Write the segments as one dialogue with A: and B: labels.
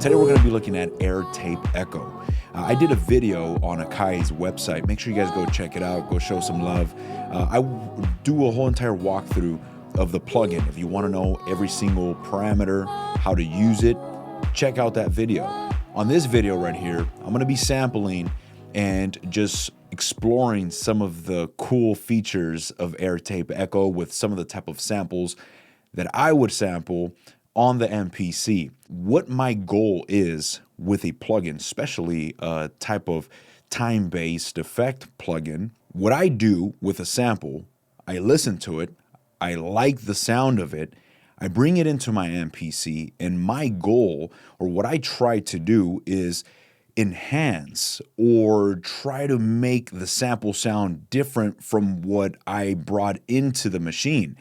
A: Today we're going to be looking at Air Tape Echo. I did a video on Akai's website. Make sure you guys go check it out, go show some love. I do a whole entire walkthrough of the plugin. If you want to know every single parameter, how to use it, check out that video. On this video right here, I'm going to be sampling and just exploring some of the cool features of Air Tape Echo with some of the type of samples that I would sample on the MPC. What my goal is with a plugin, especially a type of time-based effect plugin, what I do with a sample, I listen to it, I like the sound of it, I bring it into my MPC, and my goal, or what I try to do, is enhance or try to make the sample sound different from what I brought into the machine.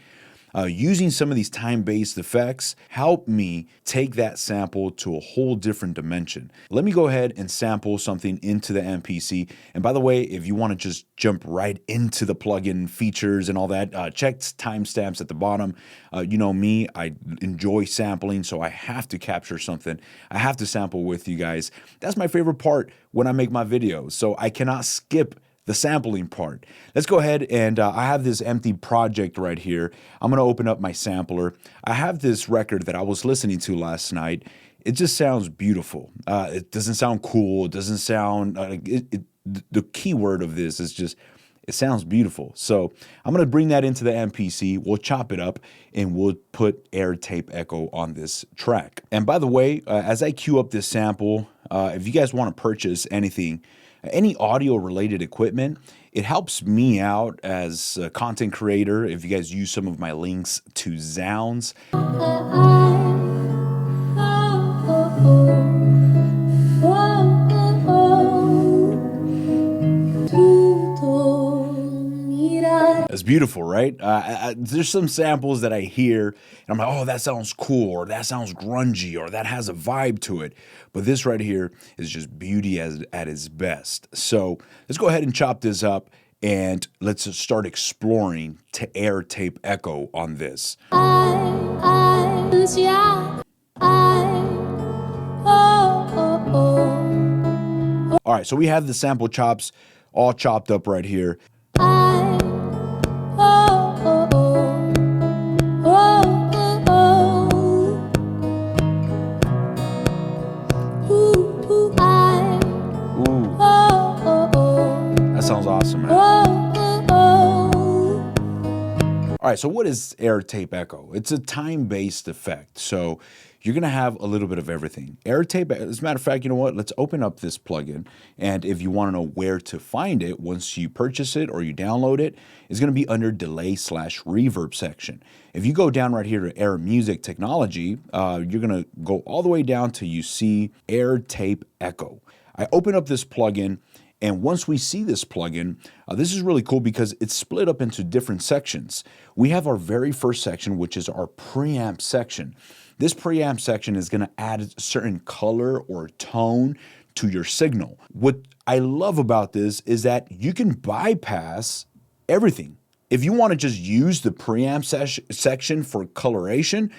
A: Using some of these time-based effects help me take that sample to a whole different dimension. Let me go ahead and sample something into the MPC. And by the way, if you want to just jump right into the plugin features and all that, check timestamps at the bottom. You know me, I enjoy sampling, so I have to capture something. I have to sample with you guys. That's my favorite part when I make my videos, so I cannot skip the sampling part. Let's go ahead and I have this empty project right here. I'm gonna open up my sampler. I have this record that I was listening to last night. It just sounds beautiful. It doesn't sound cool. It doesn't sound, the key word of this is just, it sounds beautiful. So I'm gonna bring that into the MPC. We'll chop it up and we'll put Air Tape Echo on this track. And by the way, as I queue up this sample, if you guys wanna purchase anything, any audio related equipment, it helps me out as a content creator if you guys use some of my links to Zounds. That's beautiful, right? There's some samples that I hear and I'm like, oh, that sounds cool, or that sounds grungy, or that has a vibe to it. But this right here is just beauty at its best. So let's go ahead and chop this up and let's start exploring to Air Tape Echo on this. All right, so we have the sample chops all chopped up right here. Sounds awesome, man. All right, so what is Air Tape Echo? It's a time-based effect, so you're gonna have a little bit of everything. Air Tape, as a matter of fact, you know what? Let's open up this plugin, and if you wanna know where to find it, once you purchase it or you download it, it's gonna be under Delay/Reverb section. If you go down right here to Air Music Technology, you're gonna go all the way down till you see Air Tape Echo. I open up this plugin, and once we see this plugin, this is really cool because it's split up into different sections. We have our very first section, which is our preamp section. This preamp section is gonna add a certain color or tone to your signal. What I love about this is that you can bypass everything. If you wanna just use the preamp section for coloration,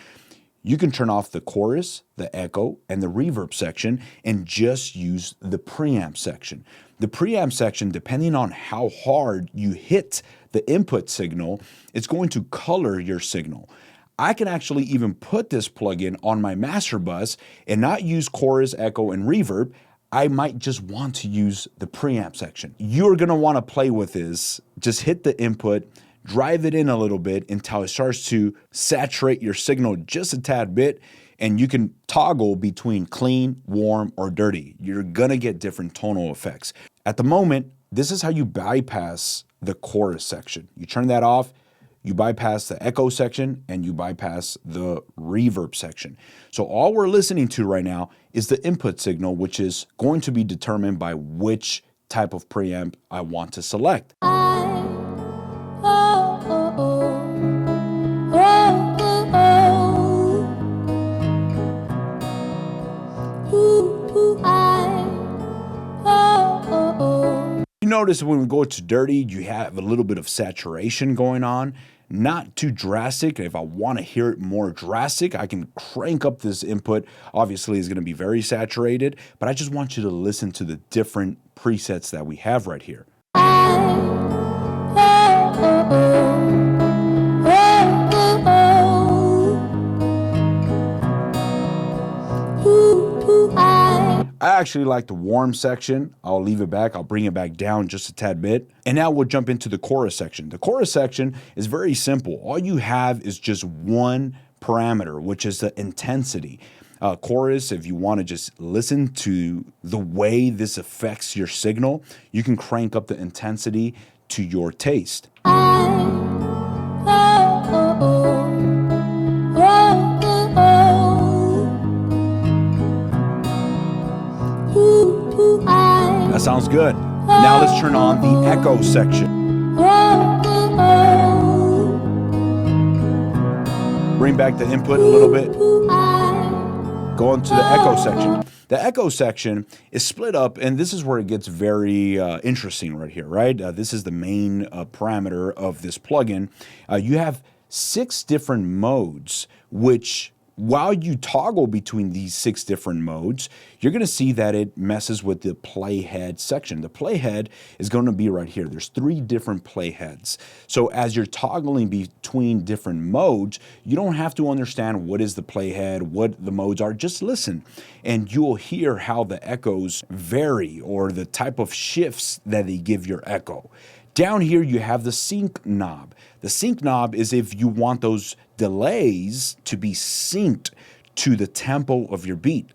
A: you can turn off the chorus, the echo, and the reverb section and just use the preamp section. The preamp section, depending on how hard you hit the input signal, it's going to color your signal. I can actually even put this plugin on my master bus and not use chorus, echo, and reverb. I might just want to use the preamp section. You're gonna wanna play with this. Just hit the input, drive it in a little bit until it starts to saturate your signal just a tad bit, and you can toggle between clean, warm, or dirty. You're gonna get different tonal effects. At the moment, this is how you bypass the chorus section. You turn that off, you bypass the echo section, and you bypass the reverb section. So all we're listening to right now is the input signal, which is going to be determined by which type of preamp I want to select. You notice when we go to dirty, you have a little bit of saturation going on. not too drastic. If I want to hear it more drastic, I can crank up this input. Obviously, it's going to be very saturated, but I just want you to listen to the different presets that we have right here. I actually like the warm section. I'll leave it back. I'll bring it back down just a tad bit. And now we'll jump into the chorus section. The chorus section is very simple. All you have is just one parameter, which is the intensity. Chorus, if you want to just listen to the way this affects your signal, you can crank up the intensity to your taste. That sounds good. Now let's turn on the echo section. Bring back the input a little bit. Go into the echo section. The echo section is split up, and this is where it gets very interesting right here, right? This is the main parameter of this plugin. You have 6 different modes, which while you toggle between these 6 different modes, you're going to see that it messes with the playhead section. The playhead is going to be right here. There's 3 different playheads. So as you're toggling between different modes, you don't have to understand what is the playhead, what the modes are. Just listen, and you'll hear how the echoes vary or the type of shifts that they give your echo. Down here, you have the sync knob. The sync knob is if you want those delays to be synced to the tempo of your beat.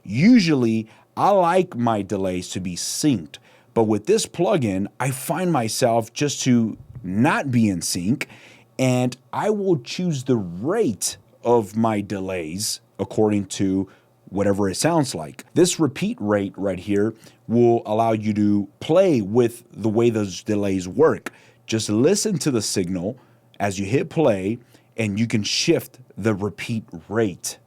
A: Usually, I like my delays to be synced, but with this plugin, I find myself just to not be in sync, and I will choose the rate of my delays according to whatever it sounds like. This repeat rate right here will allow you to play with the way those delays work. Just listen to the signal as you hit play, and you can shift the repeat rate.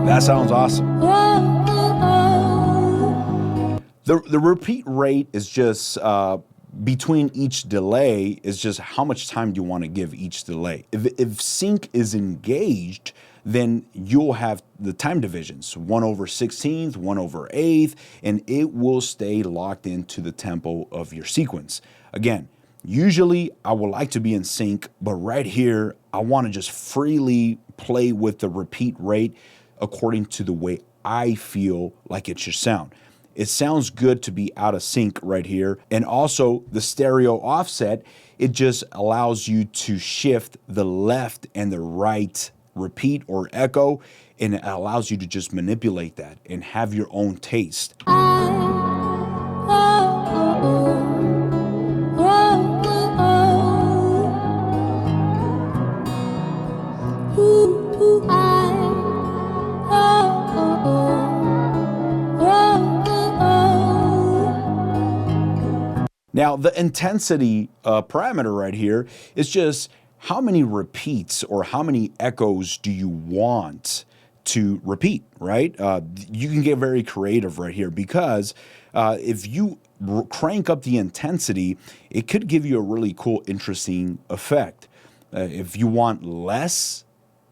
A: That sounds awesome. The repeat rate is just between each delay is just how much time you want to give each delay. If sync is engaged, then you'll have the time divisions, 1/16, 1/8, and it will stay locked into the tempo of your sequence. Again, usually I would like to be in sync, but right here, I want to just freely play with the repeat rate according to the way I feel like it should sound. It sounds good to be out of sync right here. And also the stereo offset, it just allows you to shift the left and the right repeat or echo, and it allows you to just manipulate that and have your own taste. Now, the intensity parameter right here is just how many repeats or how many echoes do you want to repeat, right? You can get very creative right here because if you crank up the intensity, it could give you a really cool, interesting effect. If you want less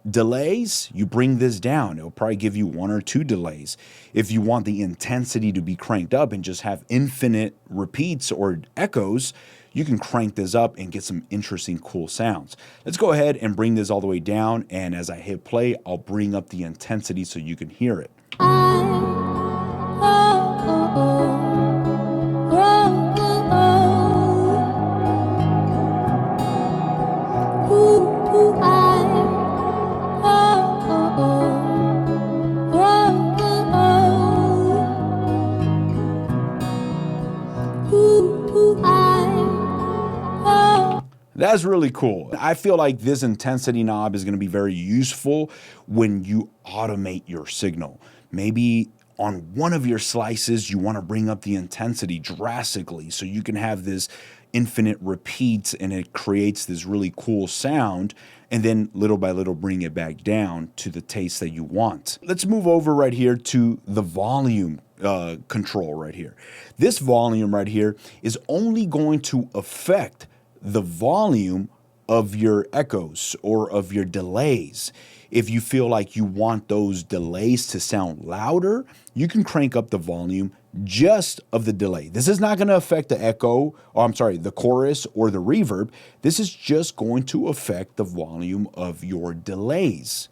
A: delays, you bring this down. It'll probably give you 1 or 2 delays. If you want the intensity to be cranked up and just have infinite repeats or echoes, you can crank this up and get some interesting, cool sounds. Let's go ahead and bring this all the way down, and as I hit play, I'll bring up the intensity so you can hear it. That's really cool. I feel like this intensity knob is going to be very useful when you automate your signal. Maybe on one of your slices, you want to bring up the intensity drastically so you can have this infinite repeats and it creates this really cool sound, and then little by little bring it back down to the taste that you want. Let's move over right here to the volume control right here. This volume right here is only going to affect the volume of your echoes or of your delays. If you feel like you want those delays to sound louder, you can crank up the volume just of the delay. This is not going to affect the echo, or I'm sorry, the chorus or the reverb. This is just going to affect the volume of your delays.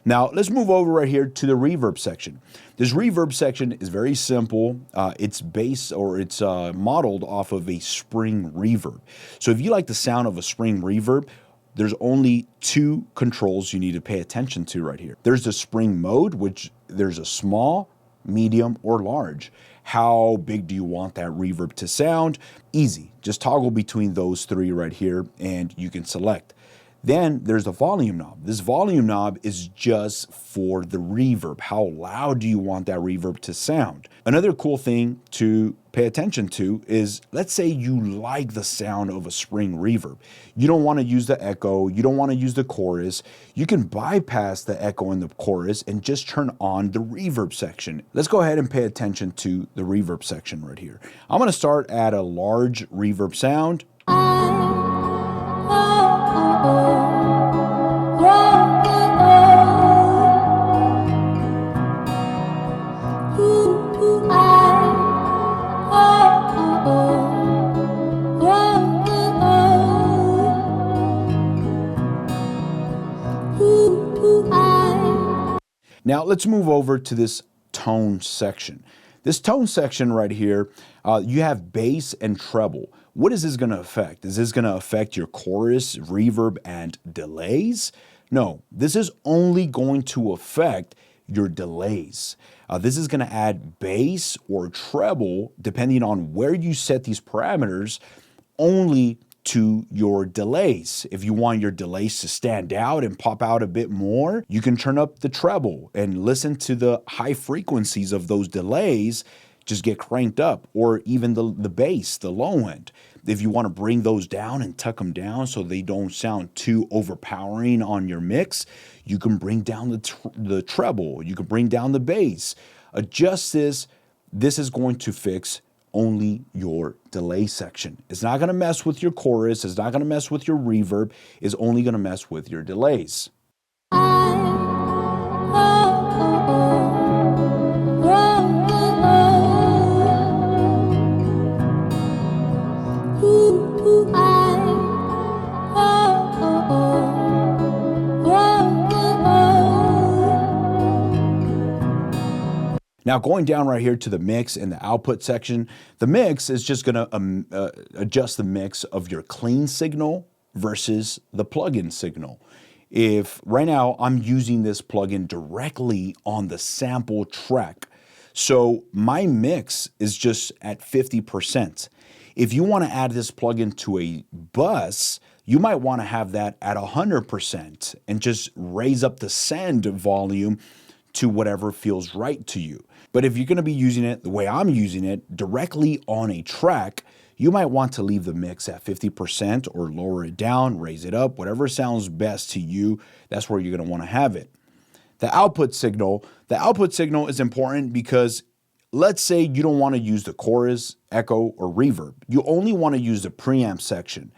A: Now, let's move over right here to the reverb section. This reverb section is very simple. It's based, or it's modeled off of a spring reverb. So if you like the sound of a spring reverb, there's only two controls you need to pay attention to right here. There's the spring mode, which there's a small, medium, or large. How big do you want that reverb to sound? Easy. Just toggle between those three right here and you can select. Then there's the volume knob. This volume knob is just for the reverb. How loud do you want that reverb to sound? Another cool thing to pay attention to is, let's say you like the sound of a spring reverb. You don't want to use the echo, you don't want to use the chorus. You can bypass the echo and the chorus and just turn on the reverb section. Let's go ahead and pay attention to the reverb section right here. I'm going to start at a large reverb sound. Now let's move over to this tone section. This tone section right here, you have bass and treble. What is this going to affect? Is this going to affect your chorus, reverb, and delays? No, this is only going to affect your delays. This is going to add bass or treble, depending on where you set these parameters, only to your delays. If you want your delays to stand out and pop out a bit more, you can turn up the treble and listen to the high frequencies of those delays just get cranked up, or even the bass, the low end. If you want to bring those down and tuck them down so they don't sound too overpowering on your mix, you can bring down the treble, you can bring down the bass. Adjust this. This is going to fix only your delay section. It's not going to mess with your chorus, it's not going to mess with your reverb, it's only going to mess with your delays. Now going down right here to the mix and the output section, the mix is just going to adjust the mix of your clean signal versus the plugin signal. If right now I'm using this plugin directly on the sample track, so my mix is just at 50%. If you want to add this plugin to a bus, you might want to have that at 100% and just raise up the send volume to whatever feels right to you. But if you're going to be using it the way I'm using it, directly on a track, you might want to leave the mix at 50% or lower it down, raise it up, whatever sounds best to you, that's where you're going to want to have it. The output signal is important because let's say you don't want to use the chorus, echo, or reverb. You only want to use the preamp section.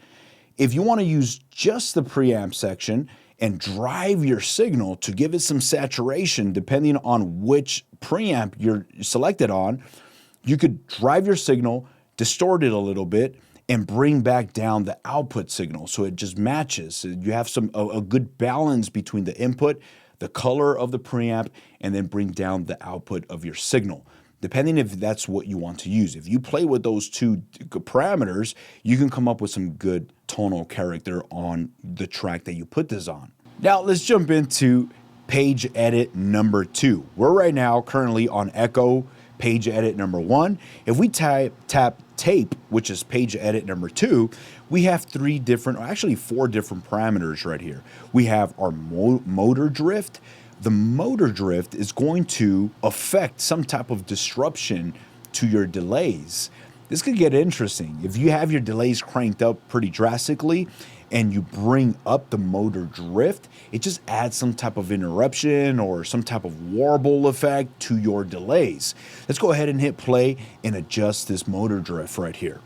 A: If you want to use just the preamp section and drive your signal to give it some saturation, depending on which preamp you're selected on, you could drive your signal, distort it a little bit, and bring back down the output signal so it just matches. You have a good balance between the input, the color of the preamp, and then bring down the output of your signal, depending if that's what you want to use. If you play with those two parameters, you can come up with some good tonal character on the track that you put this on. Now let's jump into page edit number 2. We're right now currently on echo page edit number 1. If we tap tape, which is page edit number 2, we have 3 different, or actually 4 different parameters right here. We have our motor drift. The motor drift is going to affect some type of disruption to your delays. This could get interesting. If you have your delays cranked up pretty drastically and you bring up the motor drift, it just adds some type of interruption or some type of warble effect to your delays. Let's go ahead and hit play and adjust this motor drift right here.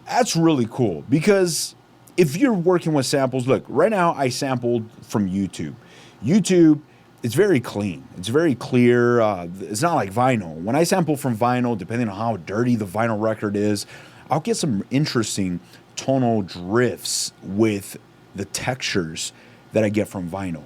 A: That's really cool, because if you're working with samples, look, right now I sampled from YouTube. YouTube, it's very clean. It's very clear. It's not like vinyl. When I sample from vinyl, depending on how dirty the vinyl record is, I'll get some interesting tonal drifts with the textures that I get from vinyl.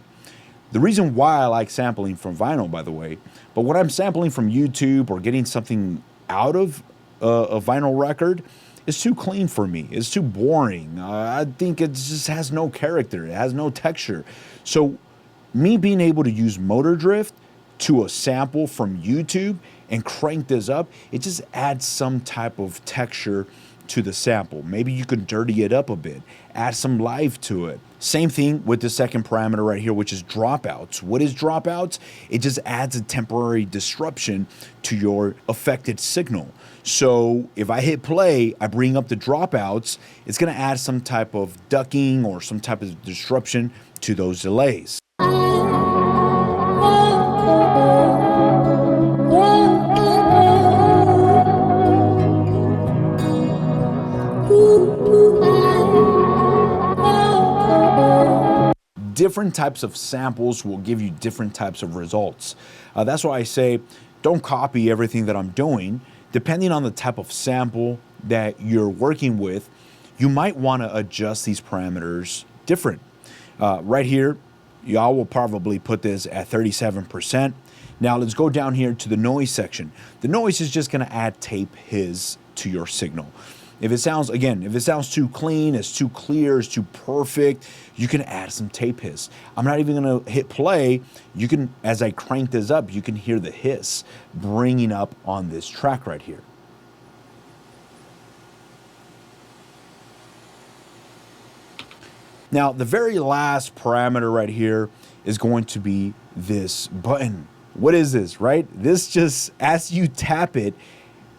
A: The reason why I like sampling from vinyl, by the way, but when I'm sampling from YouTube or getting something out of a vinyl record, it's too clean for me. It's too boring. I think it just has no character. It has no texture. So me being able to use motor drift to a sample from YouTube and crank this up, it just adds some type of texture to the sample. Maybe you can dirty it up a bit, add some life to it. Same thing with the second parameter right here, which is dropouts. What is dropouts? It just adds a temporary disruption to your affected signal. So if I hit play, I bring up the dropouts, it's gonna add some type of ducking or some type of disruption to those delays. Different types of samples will give you different types of results. That's why I say don't copy everything that I'm doing. Depending on the type of sample that you're working with, you might want to adjust these parameters different. Right here, y'all will probably put this at 37%. Now let's go down here to the noise section. The noise is just going to add tape hiss to your signal. If it sounds, again, if it sounds too clean, it's too clear, it's too perfect, you can add some tape hiss. I'm not even gonna hit play. You can, as I crank this up, you can hear the hiss bringing up on this track right here. Now, the very last parameter right here is going to be this button. What is this, right? This just, as you tap it,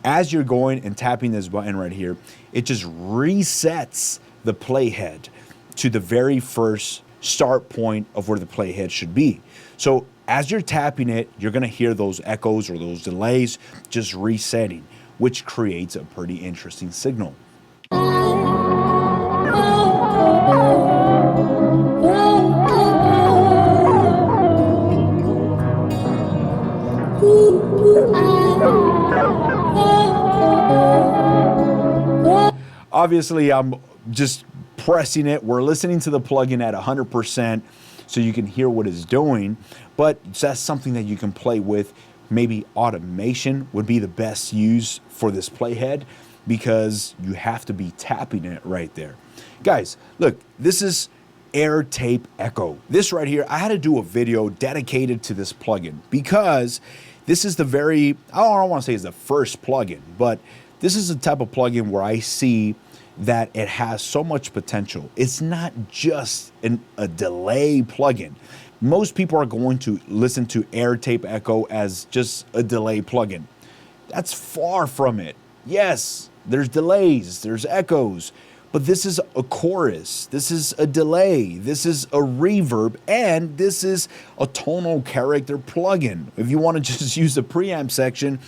A: as you're going and tapping this button right here, it just resets the playhead to the very first start point of where the playhead should be. So as you're tapping it, you're gonna hear those echoes or those delays just resetting, which creates a pretty interesting signal. Obviously, I'm just pressing it. We're listening to the plugin at 100% so you can hear what it's doing, but that's something that you can play with. Maybe automation would be the best use for this playhead because you have to be tapping it right there. Guys, look, this is Air Tape Echo. This right here, I had to do a video dedicated to this plugin because this is the very, I don't want to say it's the first plugin, but this is the type of plugin where I see that it has so much potential. It's not just a delay plugin. Most people are going to listen to Air Tape Echo as just a delay plugin. That's far from it. Yes, there's delays, there's echoes, but this is a chorus, this is a delay, this is a reverb, and this is a tonal character plugin. If you want to just use the preamp section,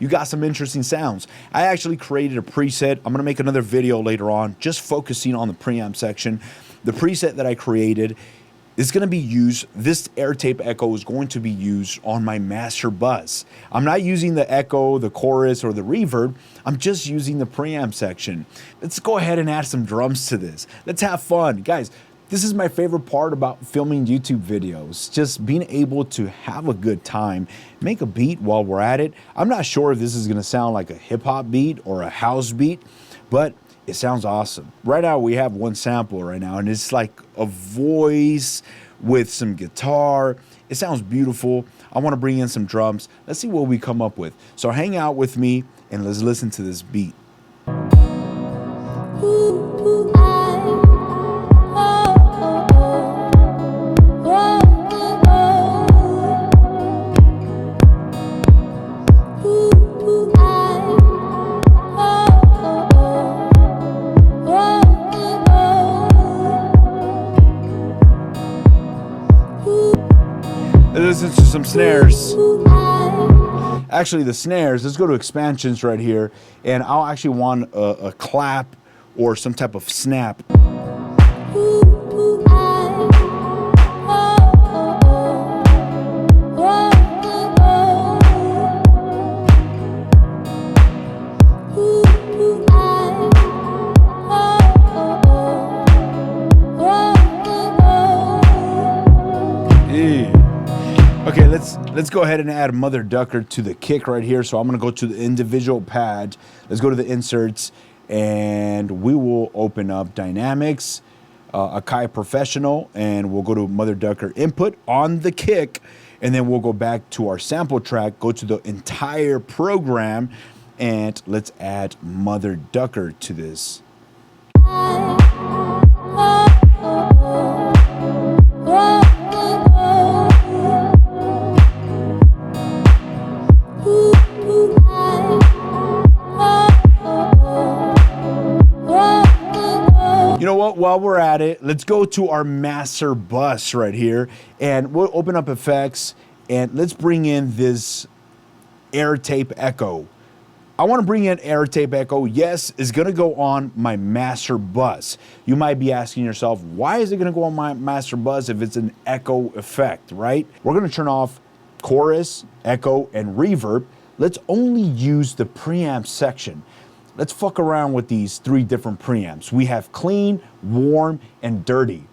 A: you got some interesting sounds. I actually created a preset. I'm gonna make another video later on just focusing on the preamp section. The preset that I created is going to be used, this air tape echo is going to be used on my master bus. I'm not using the echo, the chorus, or the reverb. I'm just using the preamp section. Let's go ahead and add some drums to this. Let's have fun. Guys, this is my favorite part about filming YouTube videos, just being able to have a good time, make a beat while we're at it. I'm not sure if this is gonna sound like a hip hop beat or a house beat, but it sounds awesome. Right now we have one sample right now, and it's like a voice with some guitar. It sounds beautiful. I wanna bring in some drums. Let's see what we come up with. So hang out with me and let's listen to this beat. Listen to some snares. Actually, the snares, let's go to expansions right here, and I'll actually want a clap or some type of snap. Okay, let's go ahead and add Mother Ducker to the kick right here. So I'm gonna go to the individual pad. Let's go to the inserts, and we will open up Dynamics, Akai Professional, and we'll go to Mother Ducker input on the kick, and then we'll go back to our sample track, go to the entire program, and let's add Mother Ducker to this. You know what, while we're at it, let's go to our master bus right here, and we'll open up effects, and let's bring in this air tape echo. I want to bring in air tape echo. Yes, it's going to go on my master bus. You might be asking yourself, why is it going to go on my master bus if it's an echo effect, right? We're going to turn off chorus, echo, and reverb. Let's only use the preamp section. Let's fuck around with these three different preamps. We have clean, warm, and dirty.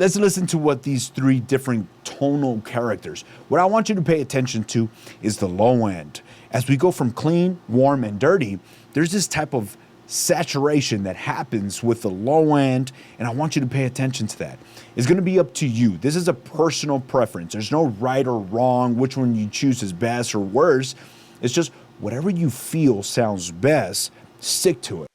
A: Let's listen to what these three different tonal characters. What I want you to pay attention to is the low end. As we go from clean, warm, and dirty, there's this type of saturation that happens with the low end, and I want you to pay attention to that. It's gonna be up to you. This is a personal preference. There's no right or wrong, which one you choose is best or worse. It's just whatever you feel sounds best, stick to it.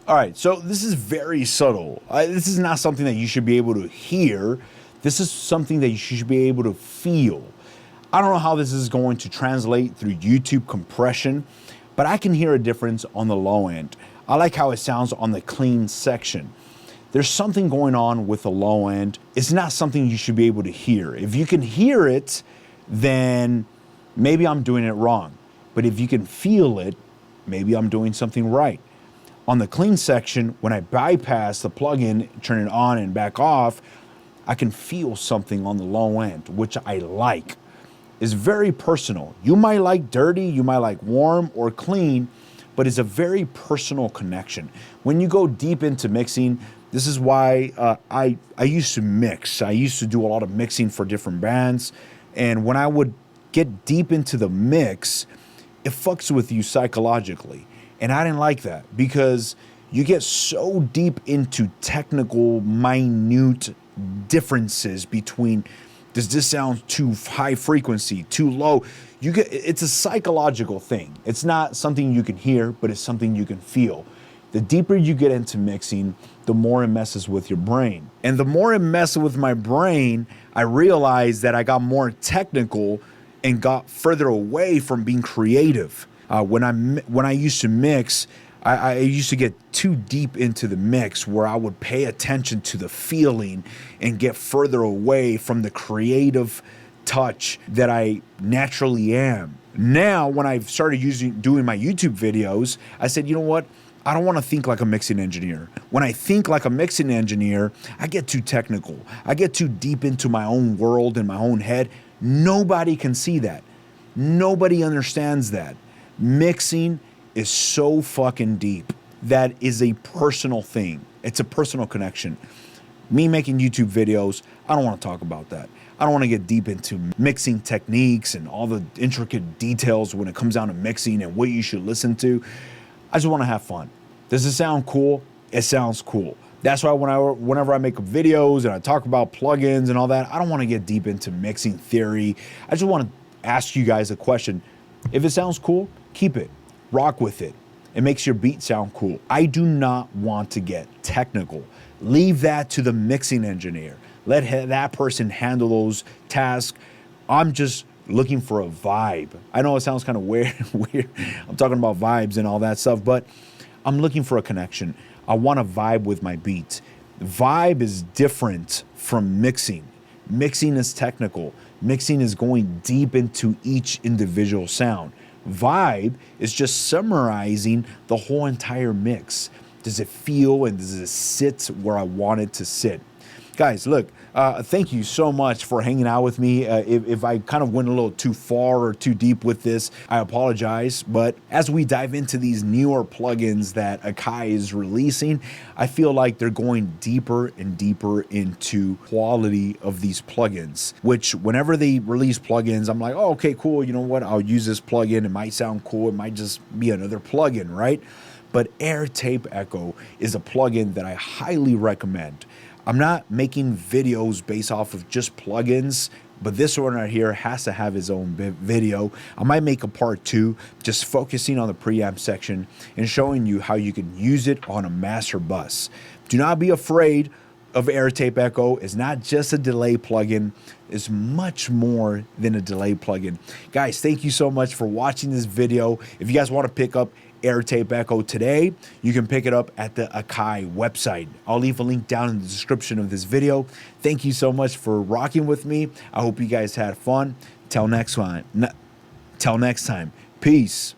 A: All right, so this is very subtle. This is not something that you should be able to hear. This is something that you should be able to feel. I don't know how this is going to translate through YouTube compression, but I can hear a difference on the low end. I like how it sounds on the clean section. There's something going on with the low end. It's not something you should be able to hear. If you can hear it, then maybe I'm doing it wrong. But if you can feel it, maybe I'm doing something right. On the clean section, when I bypass the plugin, turn it on and back off, I can feel something on the low end, which I like. It's very personal. You might like dirty, you might like warm or clean, but it's a very personal connection. When you go deep into mixing, this is why I used to mix. I used to do a lot of mixing for different bands, and when I would get deep into the mix, it fucks with you psychologically. And I didn't like that because you get so deep into technical, minute differences between, does this sound too high frequency, too low? It's a psychological thing. It's not something you can hear, but it's something you can feel. The deeper you get into mixing, the more it messes with your brain. And the more it messes with my brain, I realized that I got more technical and got further away from being creative. When I used to mix, I used to get too deep into the mix where I would pay attention to the feeling and get further away from the creative touch that I naturally am. Now, when I've started doing my YouTube videos, I said, you know what? I don't want to think like a mixing engineer. When I think like a mixing engineer, I get too technical. I get too deep into my own world and my own head. Nobody can see that. Nobody understands that. Mixing is so fucking deep. That is a personal thing. It's a personal connection. Me making YouTube videos, I don't want to talk about that. I don't want to get deep into mixing techniques and all the intricate details when it comes down to mixing and what you should listen to. I just want to have fun. Does it sound cool? It sounds cool. That's why whenever I make videos and I talk about plugins and all that, I don't want to get deep into mixing theory. I just want to ask you guys a question. If it sounds cool, keep it. Rock with it. It makes your beat sound cool. I do not want to get technical. Leave that to the mixing engineer. Let that person handle those tasks. I'm just looking for a vibe. I know it sounds kind of weird. I'm talking about vibes and all that stuff, but I'm looking for a connection. I want to vibe with my beats. Vibe is different from mixing. Mixing is technical. Mixing is going deep into each individual sound. Vibe is just summarizing the whole entire mix. Does it feel and does it sit where I want it to sit? Guys, look, thank you so much for hanging out with me. If I kind of went a little too far or too deep with this, I apologize. But as we dive into these newer plugins that Akai is releasing, I feel like they're going deeper and deeper into quality of these plugins, which whenever they release plugins, I'm like, oh, okay, cool. You know what? I'll use this plugin. It might sound cool. It might just be another plugin, right? But Air Tape Echo is a plugin that I highly recommend. I'm not making videos based off of just plugins, but this one right here has to have his own video. I might make a part 2, just focusing on the preamp section and showing you how you can use it on a master bus. Do not be afraid of Air Tape Echo. It's not just a delay plugin. It's much more than a delay plugin. Guys, thank you so much for watching this video. If you guys want to pick up Air Tape Echo today, you can pick it up at the Akai website. I'll leave a link down in the description of this video. Thank you so much for rocking with me. I hope you guys had fun. Till next time. Peace.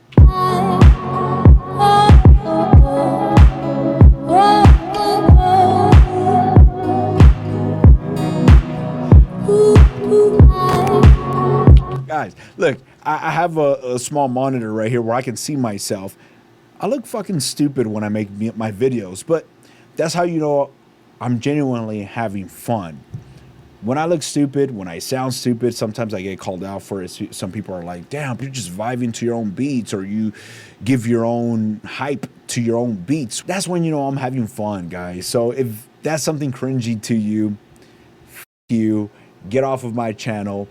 A: Guys, look, I have a small monitor right here where I can see myself. I look fucking stupid when I make my videos, but that's how you know I'm genuinely having fun. When I look stupid, when I sound stupid, sometimes I get called out for it. Some people are like, damn, you're just vibing to your own beats, or you give your own hype to your own beats. That's when you know I'm having fun, guys. So if that's something cringy to you, f you, get off of my channel.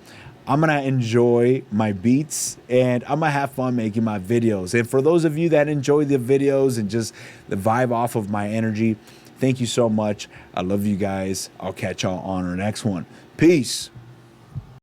A: I'm gonna enjoy my beats and I'm gonna have fun making my videos. And for those of you that enjoy the videos and just the vibe off of my energy, thank you so much. I love you guys. I'll catch y'all on our next one. Peace.